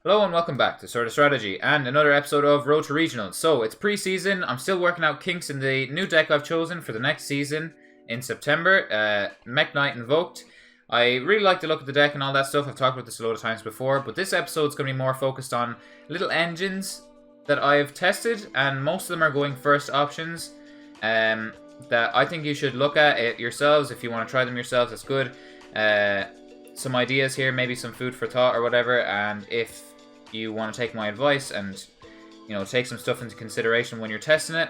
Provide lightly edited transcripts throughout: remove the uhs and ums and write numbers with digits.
Hello and welcome back to Sorta Strategy and another episode of Road to Regionals. So it's pre-season. I'm still working out kinks in the new deck I've chosen for the next season in September. Mekk-Knight Invoked. I really like the look of the deck and all that stuff. I've talked about this a lot of times before, but this episode's going to be more focused on little engines that I've tested, and most of them are going first options. That I think you should look at it yourselves if you want to try them yourselves. That's good. Some ideas here, maybe some food for thought or whatever, and if you want to take my advice and take some stuff into consideration when you're testing it,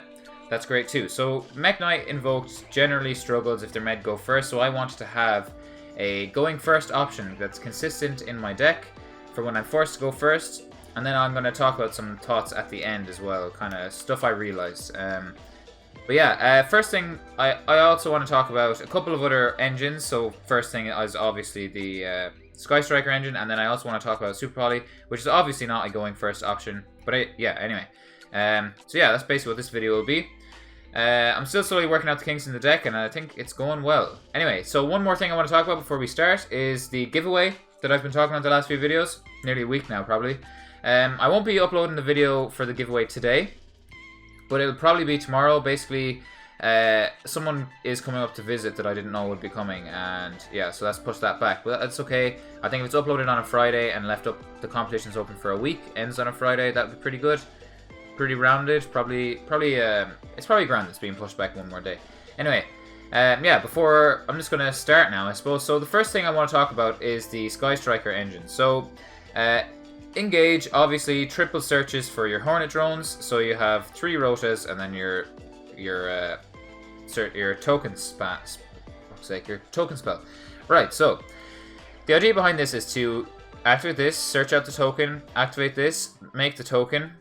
that's great too. So Mekk-Knight Invoked generally struggles if their med go first, so I wanted to have a going first option that's consistent in my deck for when I'm forced to go first, and then I'm going to talk about some thoughts at the end as well, kind of stuff I realized. But yeah, first thing, I also want to talk about a couple of other engines. So first thing is obviously the Sky Striker engine, and then I also want to talk about Super Poly, which is obviously not a going first option. But anyway. So yeah, that's basically what this video will be. I'm still slowly working out the kinks in the deck, and I think it's going well. Anyway, so one more thing I want to talk about before we start is the giveaway that I've been talking about the last few videos. Nearly a week now, probably. I won't be uploading the video for the giveaway today, but it'll probably be tomorrow. Basically, someone is coming up to visit that I didn't know would be coming, and yeah, so let's push that back. But that's okay. I think if it's uploaded on a Friday and left up, the competition's open for a week, ends on a Friday, that would be pretty good. Pretty rounded. It's probably grand it's being pushed back one more day. Anyway, yeah, before, I'm just going to start now, I suppose. So the first thing I want to talk about is the Sky Striker engine. So, engage, obviously, triple searches for your Hornet drones. So you have 3 rotas and then your token your token spell. Right, so the idea behind this is to activate this, search out the token, activate this, make the token,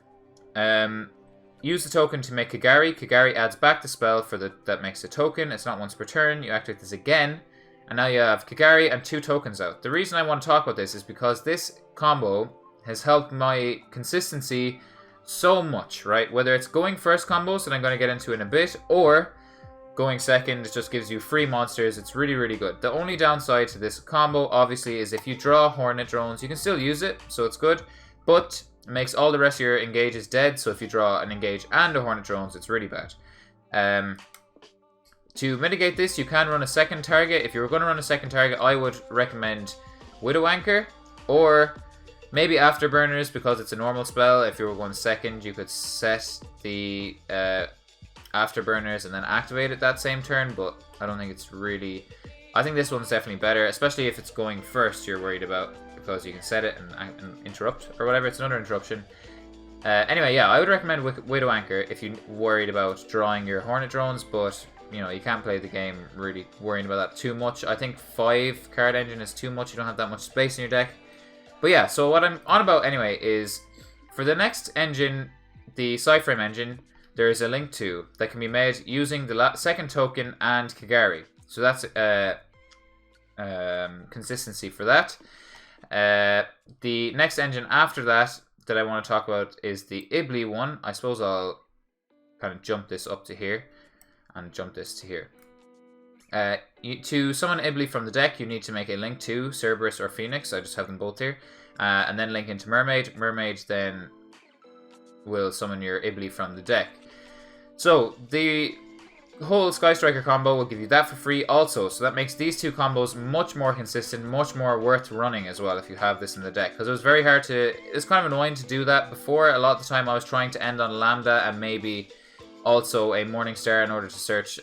use the token to make Kagari. Kagari adds back the spell that makes the token. It's not once per turn. You activate this again, and now you have Kagari and 2 tokens out. The reason I want to talk about this is because this combo has helped my consistency so much, right? Whether it's going first combos that I'm going to get into in a bit, or going second, it just gives you free monsters. It's really, really good. The only downside to this combo, obviously, is if you draw Hornet drones, you can still use it, so it's good, but it makes all the rest of your engages dead, so if you draw an engage and a Hornet drones, it's really bad. To mitigate this, you can run a second target. If you were going to run a second target, I would recommend Widow Anchor, or maybe Afterburners, because it's a normal spell. If you were going second, you could set the Afterburners and then activate it that same turn, but I don't think it's really... I think this one's definitely better, especially if it's going first you're worried about, because you can set it and interrupt, or whatever. It's another interruption. Anyway, yeah, I would recommend Widow Anchor if you're worried about drawing your Hornet drones, but you can't play the game really worrying about that too much. I think 5 card engine is too much. You don't have that much space in your deck. But yeah, so what I'm on about anyway is, for the next engine, the Cyframe engine, there is a link to that can be made using the second token and Kagari. So that's consistency for that. The next engine after that I want to talk about is the Ibli one. I suppose I'll kind of jump this up to here and jump this to here. To summon Ibli from the deck, you need to make a link to Cerberus or Phoenix. I just have them both here. And then link into Mermaid. Mermaid then will summon your Ibli from the deck. So the whole Sky Striker combo will give you that for free also. So that makes these 2 combos much more consistent, much more worth running as well if you have this in the deck. Because it was very hard to... It's kind of annoying to do that before. A lot of the time I was trying to end on Lambda and maybe also a Morning Star in order to search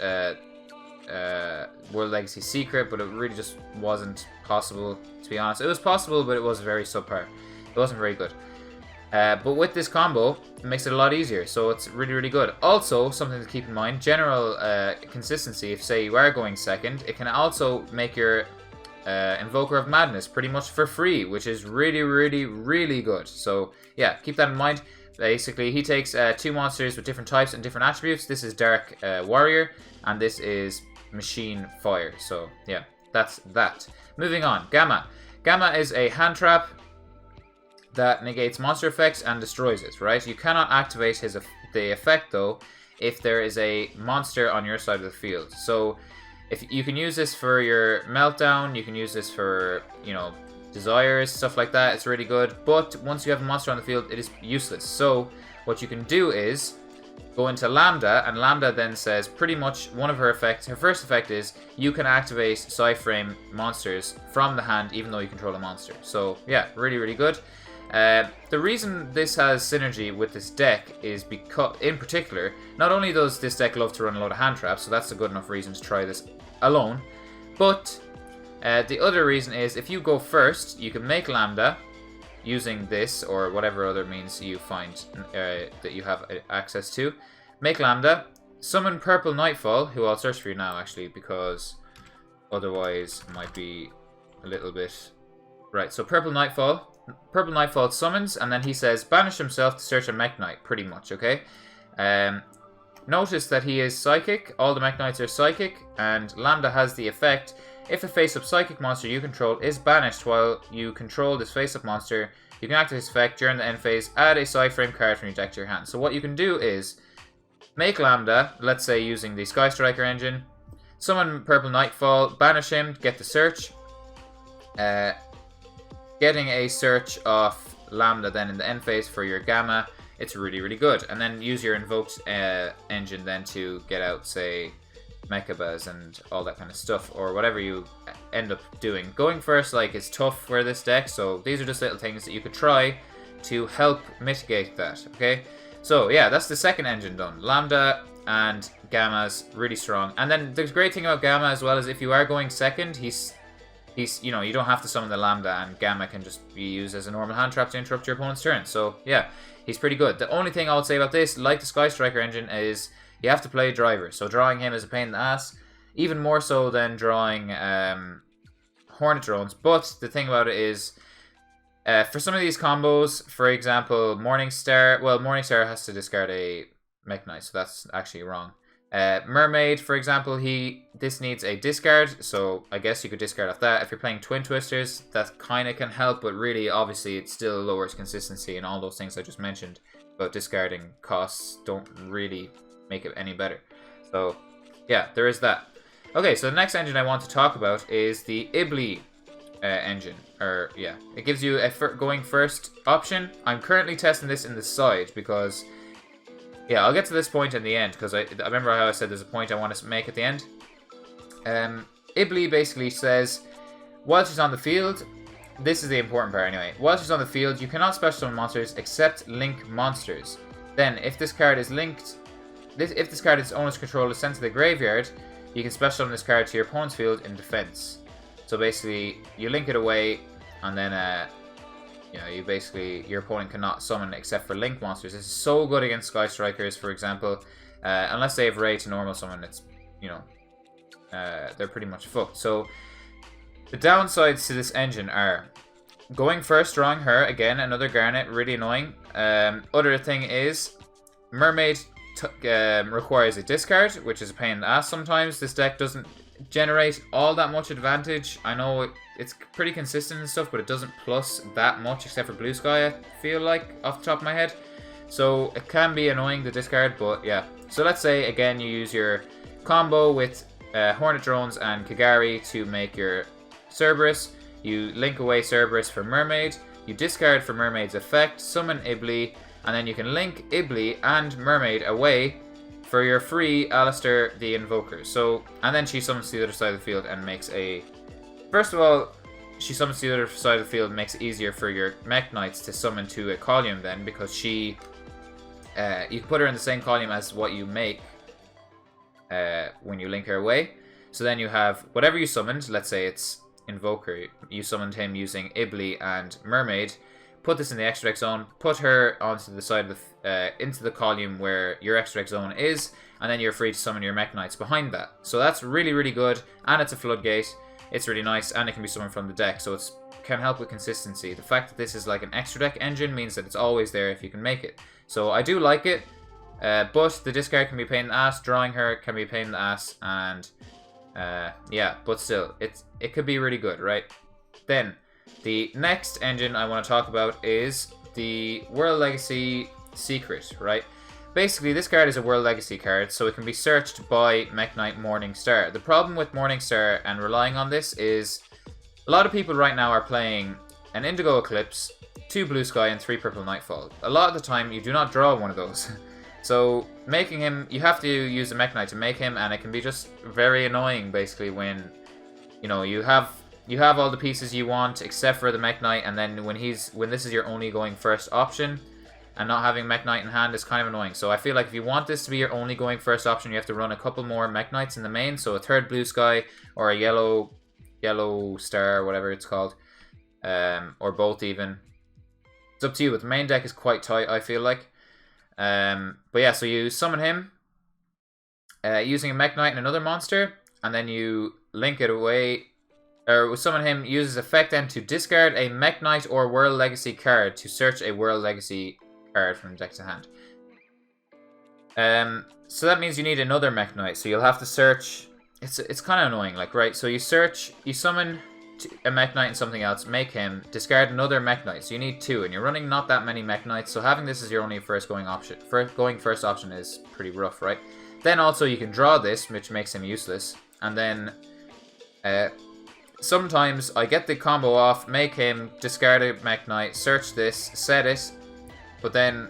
World Legacy Secret, but it really just wasn't possible, to be honest. It was possible, but it was very subpar. It wasn't very good. But with this combo, it makes it a lot easier, so it's really, really good. Also, something to keep in mind, general consistency, if say you are going second, it can also make your Invoker of Madness pretty much for free, which is really, really, really good. So yeah, keep that in mind. Basically, he takes 2 monsters with different types and different attributes. This is Dark Warrior, and this is Machine Fire. So yeah, that's that. Moving on, Gamma. Gamma is a hand trap that negates monster effects and destroys it, right? You cannot activate the effect, though, if there is a monster on your side of the field. So if you can use this for your Meltdown, you can use this for, desires, stuff like that. It's really good. But once you have a monster on the field, it is useless. So what you can do is go into Lambda, and Lambda then says pretty much one of her effects. Her first effect is you can activate Psy-Frame monsters from the hand even though you control a monster. So yeah, really, really good. The reason this has synergy with this deck is because, in particular, not only does this deck love to run a load of hand traps, so that's a good enough reason to try this alone, but the other reason is if you go first, you can make Lambda using this or whatever other means you find that you have access to. Make Lambda, summon Purple Nightfall, who I'll search for you now actually, because otherwise it might be a little bit... Right, so Purple Nightfall summons, and then he says banish himself to search a Mekk-Knight, pretty much, okay? Notice that he is Psychic, all the Mekk-Knights are Psychic, and Lambda has the effect, if a face-up Psychic monster you control is banished while you control this face-up monster, you can activate this effect during the end phase, add a Psy-Frame card from your deck to your hand. So what you can do is make Lambda, let's say using the Sky Striker engine, summon Purple Nightfall, banish him, get the search, getting a search of Lambda then in the end phase for your Gamma, it's really, really good. And then use your Invoked engine then to get out, say, Mechabas and all that kind of stuff, or whatever you end up doing. Going first, like, is tough for this deck, so these are just little things that you could try to help mitigate that, okay? So, yeah, that's the second engine done. Lambda and Gamma's really strong. And then the great thing about Gamma as well is if you are going second, he's you know, you don't have to summon the Lambda, and Gamma can just be used as a normal hand trap to interrupt your opponent's turn. So, yeah, he's pretty good. The only thing I would say about this, like the Sky Striker engine, is you have to play Driver. So drawing him is a pain in the ass, even more so than drawing Hornet Drones. But the thing about it is, for some of these combos, for example, Morningstar, well, Morningstar has to discard a Mekk-Knight, so that's actually wrong. Mermaid, for example, this needs a discard, so I guess you could discard off that. If you're playing Twin Twisters, that kind of can help, but really, obviously, it still lowers consistency and all those things I just mentioned. But discarding costs don't really make it any better. So, yeah, there is that. Okay, so the next engine I want to talk about is the Ibli engine. Or, yeah, it gives you a going first option. I'm currently testing this in the side because... Yeah, I'll get to this point in the end, because I remember how I said there's a point I want to make at the end. Ibli basically says, while she's on the field, this is the important part anyway, while she's on the field, you cannot special summon monsters except link monsters. Then, if this card is linked, if this card is owner's control is sent to the graveyard, you can special summon this card to your opponent's field in defense. So basically, you link it away, and then you know, you basically, your opponent cannot summon except for link monsters. This is so good against Sky Strikers, for example. Unless they have Ray to normal summon, it's, you know, they're pretty much fucked. So, the downsides to this engine are going first, drawing her, again, another Garnet, really annoying. Other thing is, Mermaid requires a discard, which is a pain in the ass sometimes. This deck doesn't generate all that much advantage. I know it's pretty consistent and stuff, but it doesn't plus that much except for Blue Sky, I feel like, off the top of my head. So it can be annoying, the discard, but yeah. So let's say, again, you use your combo with Hornet Drones and Kagari to make your Cerberus. You link away Cerberus for Mermaid. You discard for Mermaid's effect, summon Ibli, and then you can link Ibli and Mermaid away for your free Alistair the Invoker. So, and then she summons to the other side of the field and makes a... First of all, she summons to the other side of the field and makes it easier for your Mekk-Knights to summon to a column then, because she... you can put her in the same column as what you make when you link her away. So then you have whatever you summoned, let's say it's Invoker, you summoned him using Ibli and Mermaid, put this in the extra deck zone, put her onto the side of the, into the column where your extra deck zone is, and then you're free to summon your Mekk-Knights behind that. So that's really, really good, and it's a floodgate. It's really nice, and it can be summoned from the deck, so it can help with consistency. The fact that this is like an extra deck engine means that it's always there if you can make it. So I do like it, but the discard can be a pain in the ass, drawing her can be a pain in the ass, and yeah, but still, it could be really good, right? Then, the next engine I want to talk about is the World Legacy Secret, right? Basically, this card is a World Legacy card, so it can be searched by Mekk-Knight Morningstar. The problem with Morningstar and relying on this is a lot of people right now are playing an Indigo Eclipse, 2 Blue Sky, and 3 Purple Nightfall. A lot of the time, you do not draw one of those. So, making him, you have to use a Mekk-Knight to make him, and it can be just very annoying, basically, when, you know, you have all the pieces you want, except for the Mekk-Knight, and then when this is your only going first option, and not having Mekk-Knight in hand is kind of annoying. So I feel like if you want this to be your only going first option, you have to run a couple more Mekk-Knights in the main, so a 3rd Blue Sky, or a yellow star, whatever it's called, or both even. It's up to you, but the main deck is quite tight, I feel like. But yeah, so you summon him using a Mekk-Knight and another monster, and then you link it away, or summon him, uses effect then to discard a Mekk-Knight or World Legacy card to search a World Legacy card from deck to hand. So that means you need another Mekk-Knight, so you'll have to search. It's kind of annoying, like, right? So you summon a Mekk-Knight and something else, make him, discard another Mekk-Knight. So you need 2, and you're running not that many Mekk-Knights, so having this as your only first going first option is pretty rough, right? Then also you can draw this, which makes him useless, and then sometimes I get the combo off, make him, discard a Mekk-Knight, search this, set it, but then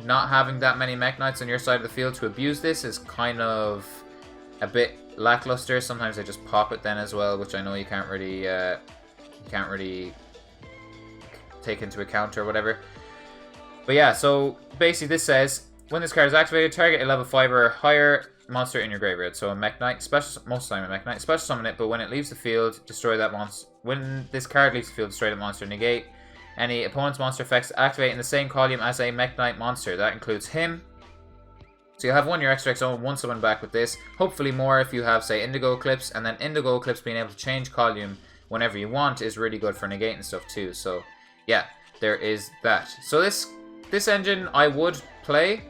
not having that many Mekk-Knights on your side of the field to abuse this is kind of a bit lackluster. Sometimes I just pop it then as well, which I know you can't really take into account or whatever. But yeah, so basically this says, when this card is activated, target a level 5 or higher monster in your graveyard. So a Mekk-Knight, most of the time a Mekk-Knight, special summon it, but when it leaves the field, destroy that monster. When this card leaves the field, destroy that monster, negate any opponent's monster effects activate in the same column as a Mekk-Knight monster. That includes him. So you'll have 1 your extra zone, 1 summon back with this. Hopefully more if you have, say, Indigo Eclipse, and then Indigo Eclipse being able to change column whenever you want is really good for negating stuff too. So yeah, there is that. So this engine I would play.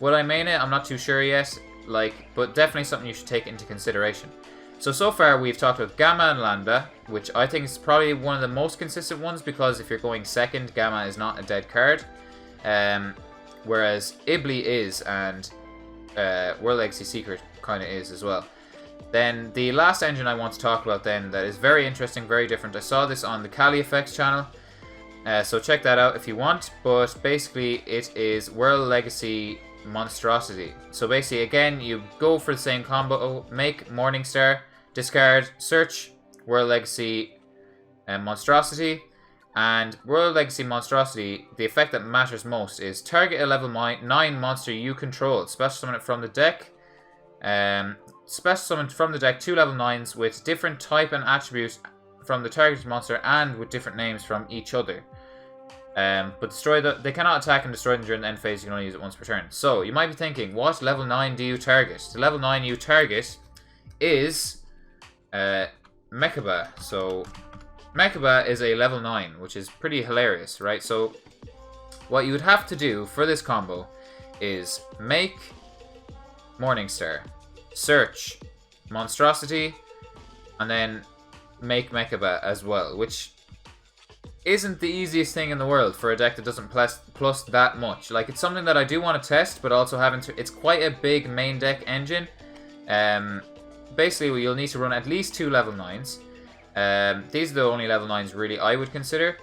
Would I main it? I'm not too sure yet. But definitely something you should take into consideration. So far we've talked about Gamma and Lambda, which I think is probably one of the most consistent ones, because if you're going second, Gamma is not a dead card. Whereas Ibli is, and World Legacy Secret kind of is as well. Then the last engine I want to talk about then that is very interesting, very different. I saw this on the Kali Effects channel, so check that out if you want. But basically it is World Legacy Monstrosity. So basically again you go for the same combo, make Morningstar, discard, search World Legacy Monstrosity. And World Legacy Monstrosity, the effect that matters most is target a level 9 monster you control. Special summon it from the deck. Special summon from the deck 2 level 9s with different type and attribute from the targeted monster and with different names from each other. But they cannot attack and destroy them during the end phase. You can only use it once per turn. So you might be thinking, what level 9 do you target? The level 9 you target is Mekk-Knight. So Mekk-Knight is a level 9, which is pretty hilarious, right? So what you would have to do for this combo is make Morningstar, search Monstrosity, and then make Mekk-Knight as well, which isn't the easiest thing in the world for a deck that doesn't plus that much. Like, it's something that I do want to test, but also it's quite a big main deck engine. Basically, you'll need to run at least 2 level 9s. These are the only level 9s really I would consider.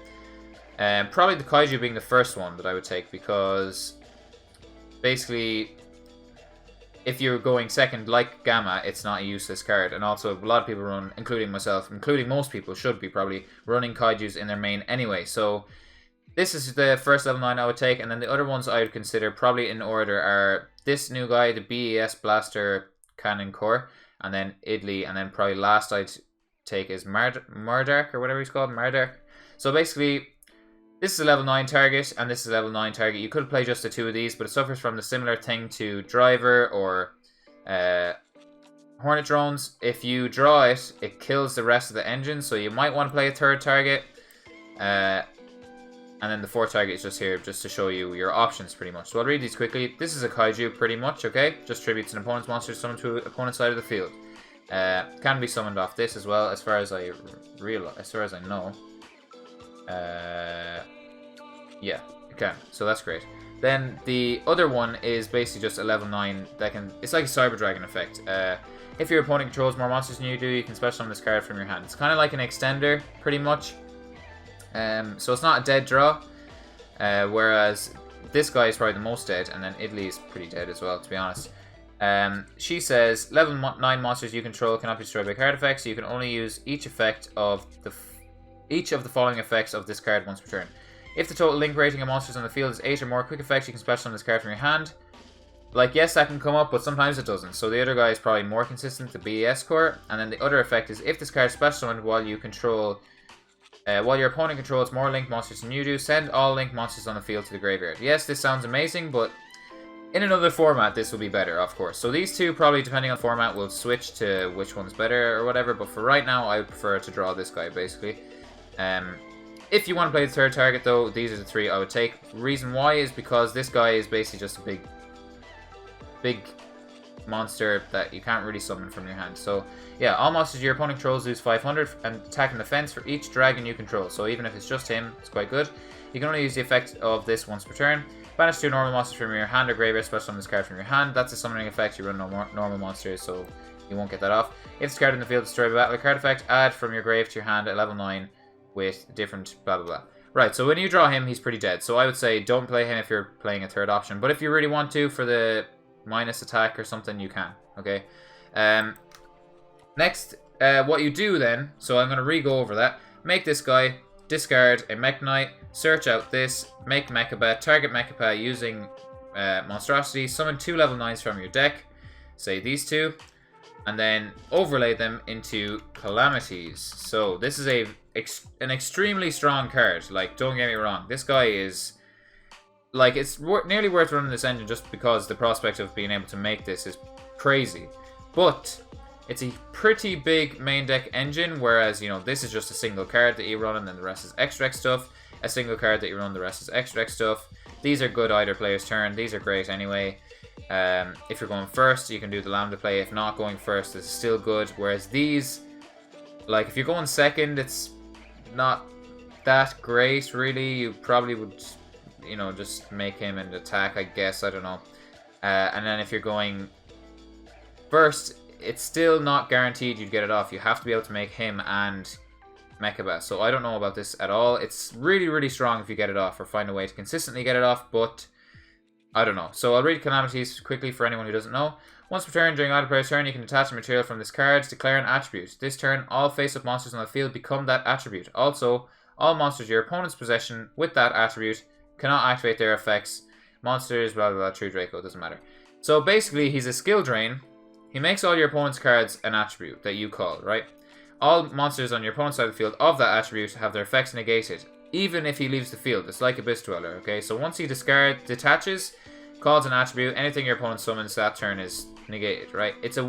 Probably the Kaiju being the first one that I would take, because basically if you're going second like Gamma, it's not a useless card. And also a lot of people run, including myself, including most people should be probably running Kaijus in their main anyway. So this is the first level 9 I would take, and then the other ones I would consider probably in order are this new guy, the BES Blaster Cannon Core, and then Idli, and then probably last I'd take is Mardark, or whatever he's called, Mardark. So basically, this is a level 9 target, and this is a level 9 target. You could play just the 2 of these, but it suffers from the similar thing to Driver or Hornet Drones. If you draw it, it kills the rest of the engine, so you might want to play a 3rd target. And then the 4th target is just here, just to show you your options, pretty much. So I'll read these quickly. This is a Kaiju, pretty much, okay? Just tributes an opponent's monster summoned to opponent's side of the field. Can be summoned off this as well, as far as I know. Yeah, it can. So that's great. Then the other one is basically just a level 9 that can... It's like a Cyber Dragon effect. If your opponent controls more monsters than you do, you can special summon this card from your hand. It's kind of like an extender, pretty much. So it's not a dead draw. Whereas this guy is probably the most dead, and then Italy is pretty dead as well, to be honest. She says, level 9 monsters you control cannot be destroyed by card effects, so you can only use each of the following effects of this card once per turn. If the total link rating of monsters on the field is 8 or more quick effects, you can special summon this card from your hand. Like, yes, that can come up, but sometimes it doesn't. So the other guy is probably more consistent, the BES core. And then the other effect is, if this card is special summoned while your opponent controls more link monsters than you do, send all link monsters on the field to the graveyard. Yes, this sounds amazing, but in another format, this will be better, of course. So these two, probably depending on format, will switch to which one's better or whatever. But for right now, I would prefer to draw this guy, basically. If you want to play the third target, though, these are the 3 I would take. Reason why is because this guy is basically just a big monster that you can't really summon from your hand. So yeah, all monsters your opponent controls lose 500 and attack and defense for each dragon you control. So even if it's just him, it's quite good. You can only use the effect of this once per turn. Banish 2 normal monsters from your hand or graveyard, special summon this card from your hand. That's a summoning effect. You run no more normal monsters, so you won't get that off. If this card in the field is destroyed by battle, card effect, add from your grave to your hand at level 9 with different blah blah blah. Right, so when you draw him, he's pretty dead. So I would say don't play him if you're playing a third option. But if you really want to for the minus attack or something, you can. Okay. Next, what you do then, so I'm going to re-go over that. Make this guy, discard a Mekk-Knight, search out this, make Mekka-Bat, target Mekka-Bat using monstrosity, summon 2 level 9s from your deck, say these 2, and then overlay them into calamities. So this is an extremely strong card. Like, don't get me wrong, this guy is like, it's nearly worth running this engine just because the prospect of being able to make this is crazy. But it's a pretty big main deck engine, whereas, you know, this is just a single card that you run and then the rest is extra deck stuff. A single card that you run, the rest is extra deck stuff. These are good either player's turn. These are great anyway. If you're going first, you can do the Lambda play. If not going first, it's still good. Whereas these, like, if you're going second, it's not that great, really. You probably would, you know, just make him an attack, I guess. I don't know. And then if you're going first, it's still not guaranteed you'd get it off. You have to be able to make him and Mekka-Bat. So I don't know about this at all. It's really, really strong if you get it off or find a way to consistently get it off, but I don't know. So I'll read calamities quickly for anyone who doesn't know. Once per turn, during either player's turn, you can detach a material from this card, declare an attribute. This turn, all face-up monsters on the field become that attribute. Also, all monsters your opponent's possession with that attribute cannot activate their effects. Monsters, blah, blah, blah, true Draco, doesn't matter. So basically, he's a skill drain. He makes all your opponent's cards an attribute that you call, right? All monsters on your opponent's side of the field of that attribute have their effects negated, even if he leaves the field. It's like Abyss Dweller, okay? So once he detaches, calls an attribute, anything your opponent summons that turn is negated, right? It's a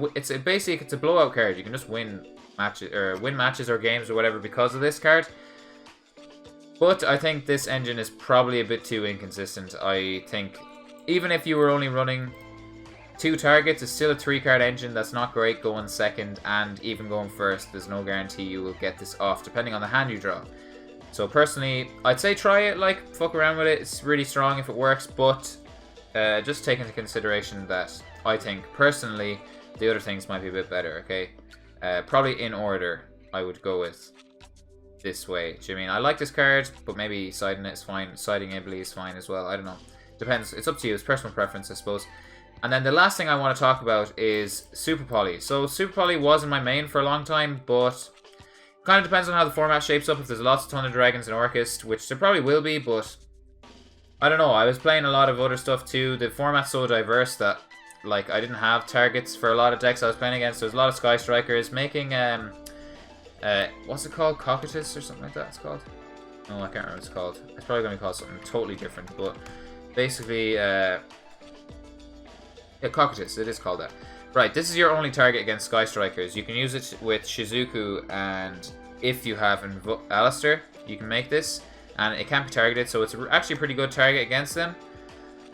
blowout card. You can just win matches or games or whatever because of this card. But I think this engine is probably a bit too inconsistent. I think even if you were only running 2 targets, it's still a 3-card engine. That's not great going second, and even going first, there's no guarantee you will get this off, depending on the hand you draw. So personally, I'd say try it, like, fuck around with it. It's really strong if it works, but just take into consideration that I think, personally, the other things might be a bit better, okay? Probably in order, I would go with this way. Do you mean? I like this card, but maybe siding it is fine. Siding Italy is fine as well. I don't know. Depends. It's up to you. It's personal preference, I suppose. And then the last thing I want to talk about is Super Poly. So Super Poly was in my main for a long time, but kind of depends on how the format shapes up. If there's lots of Thunder Dragons and Orchist, which there probably will be, but I don't know. I was playing a lot of other stuff too. The format's so diverse that, like, I didn't have targets for a lot of decks I was playing against. There's a lot of Sky Strikers making, what's it called? Cocytus or something like that it's called? No, I can't remember what it's called. It's probably going to be called something totally different, but basically, yeah, Cocytus, it is called that. Right, this is your only target against Sky Strikers. You can use it with Shizuku, and if you have Alistair, you can make this, and it can't be targeted, so it's actually a pretty good target against them.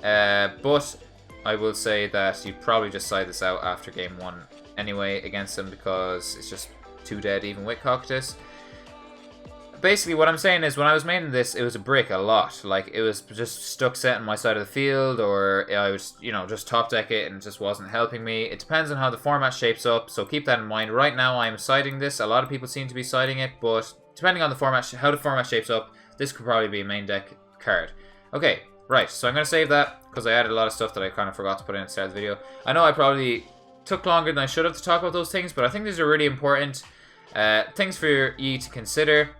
But I will say that you probably just side this out after game 1 anyway against them, because it's just too dead even with Cocytus. Basically, what I'm saying is, when I was maining this, it was a brick a lot. Like, it was just stuck set on my side of the field, or I was, you know, just top deck it and it just wasn't helping me. It depends on how the format shapes up, so keep that in mind. Right now, I'm siding this. A lot of people seem to be siding it, but depending on the format, how the format shapes up, this could probably be a main deck card. Okay, right, so I'm going to save that because I added a lot of stuff that I kind of forgot to put in at the start of the video. I know I probably took longer than I should have to talk about those things, but I think these are really important things for you to consider.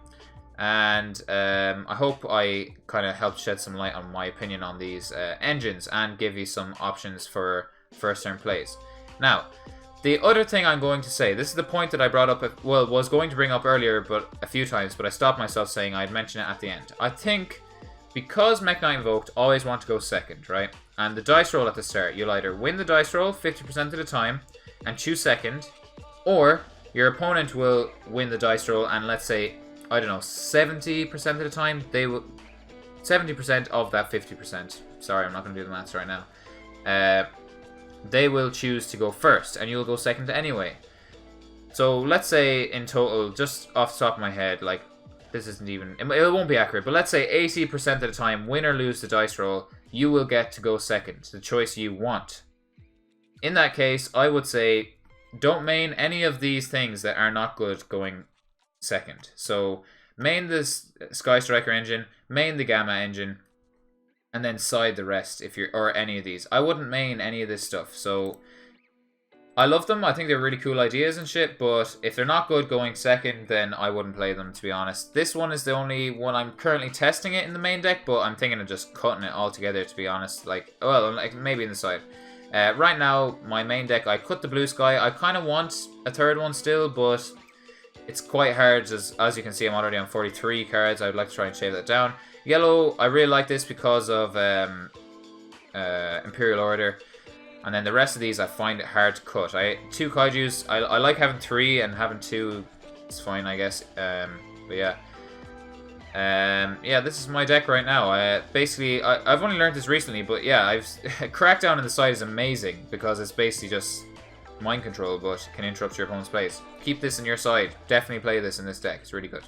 And I hope I kind of helped shed some light on my opinion on these engines and give you some options for first turn plays. Now, the other thing I'm going to say, this is the point that I brought up, well, was going to bring up earlier but a few times, but I stopped myself saying I'd mention it at the end. I think because Mekk-Knight Invoked always want to go second, right? And the dice roll at the start, you'll either win the dice roll 50% of the time and choose second, or your opponent will win the dice roll and let's say, I don't know, 70% of the time, they will... 70% of that 50%. Sorry, I'm not going to do the maths right now. They will choose to go first, and you'll go second anyway. So let's say in total, just off the top of my head, like, this isn't even... It won't be accurate, but let's say 80% of the time, win or lose the dice roll, you will get to go second, the choice you want. In that case, I would say, don't main any of these things that are not good going second. So main this Sky Striker engine, main the Gamma engine, and then side the rest if you're, or any of these. I wouldn't main any of this stuff. So I love them. I think they're really cool ideas and shit, but if they're not good going second, then I wouldn't play them, to be honest. This one is the only one I'm currently testing it in the main deck, but I'm thinking of just cutting it all together, to be honest. Like, well, like maybe in the side. Right now, my main deck, I cut the Blue Sky. I kind of want a third one still, but it's quite hard. As you can see, I'm already on 43 cards. I would like to try and shave that down. Yellow, I really like this because of Imperial Order. And then the rest of these, I find it hard to cut. Two Kaijus, I like having 3, and having 2 is fine, I guess. But yeah. Yeah, this is my deck right now. Basically, I've only learned this recently, but yeah, Crackdown in the side is amazing because it's basically just mind control, but can interrupt your opponent's plays. Keep this in your side. Definitely play this in this deck. It's really good.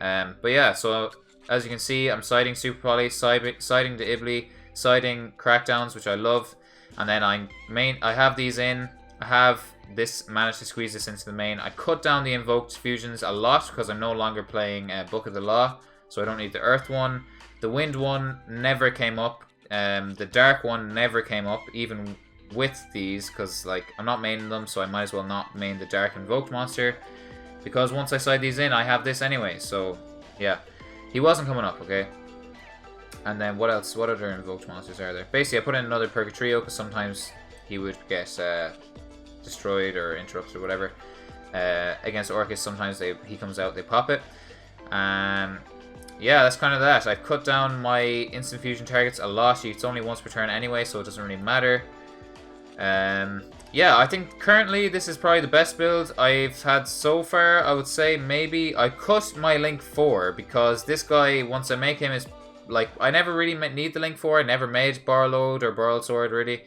But yeah, so as you can see, I'm siding Super Poly, siding the Ibli, siding Crackdowns, which I love. And then I have these in. I have this, managed to squeeze this into the main. I cut down the Invoked Fusions a lot because I'm no longer playing Book of the Law, so I don't need the Earth one. The Wind one never came up. The Dark one never came up, even with these, because like I'm not maining them, so I might as well not main the Dark Invoked monster. Because once I side these in, I have this anyway, so yeah. He wasn't coming up, okay? And then what else? What other invoked monsters are there? Basically, I put in another Purgatrio because sometimes he would get destroyed or interrupted or whatever. Against Orcus, sometimes he comes out, they pop it. Yeah, that's kind of that. I've cut down my instant fusion targets a lot. It's only once per turn anyway, so it doesn't really matter. Yeah, I think currently this is probably the best build I've had so far. I would say maybe I cut my Link 4 because this guy, once I make him, is like, I never really need the Link 4. I never made Borrowed or Borrowed Sword, really.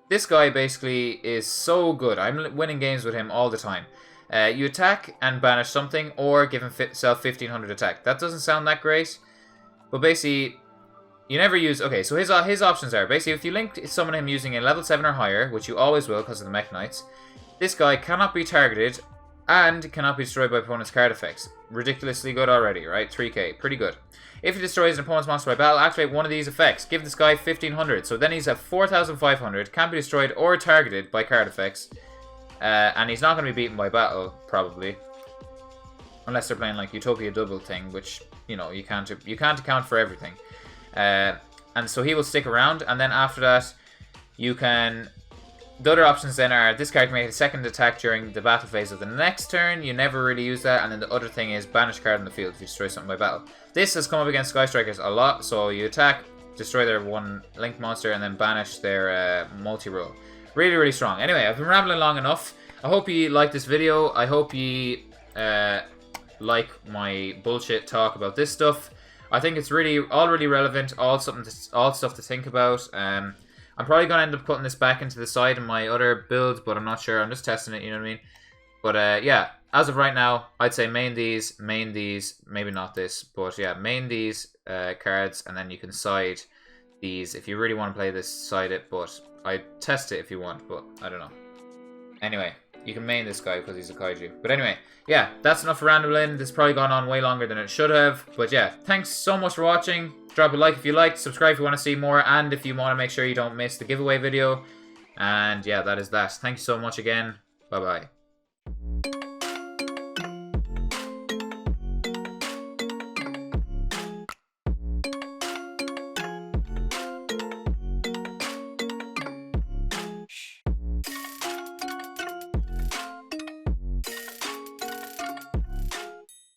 This guy basically is so good. I'm winning games with him all the time. You attack and banish something, or give himself 1500 attack. That doesn't sound that great, but basically, you never use... Okay, so his options are, basically, if you link summon him using a level 7 or higher, which you always will because of the Mekk-Knights, this guy cannot be targeted and cannot be destroyed by opponent's card effects. Ridiculously good already, right? 3k, pretty good. If he destroys an opponent's monster by battle, activate one of these effects. Give this guy 1500, so then he's at 4500, can't be destroyed or targeted by card effects. And he's not going to be beaten by battle, probably. Unless they're playing like Utopia Double thing, which, you know, you can't account for everything. And so he will stick around, and then after that, you can... The other options then are, this card can make a second attack during the battle phase of the next turn. You never really use that. And then the other thing is banish card in the field if you destroy something by battle. This has come up against Sky Strikers a lot, so you attack, destroy their one Link monster, and then banish their multi-roll. Really, really strong. Anyway, I've been rambling long enough. I hope you like this video. I hope you like my bullshit talk about this stuff. I think it's all really relevant, all stuff to think about. I'm probably going to end up putting this back into the side in my other build, but I'm not sure. I'm just testing it, you know what I mean? But yeah, as of right now, I'd say main these, maybe not this, but yeah, main these cards, and then you can side these. If you really want to play this, side it, but I'd test it if you want, but I don't know. Anyway, You can main this guy because he's a kaiju. But anyway, yeah, that's enough for rambling. This has probably gone on way longer than it should have. But yeah, thanks so much for watching. Drop a like if you liked, subscribe if you want to see more, and if you want to make sure you don't miss the giveaway video. And yeah, that is that. Thank you so much again. Bye-bye.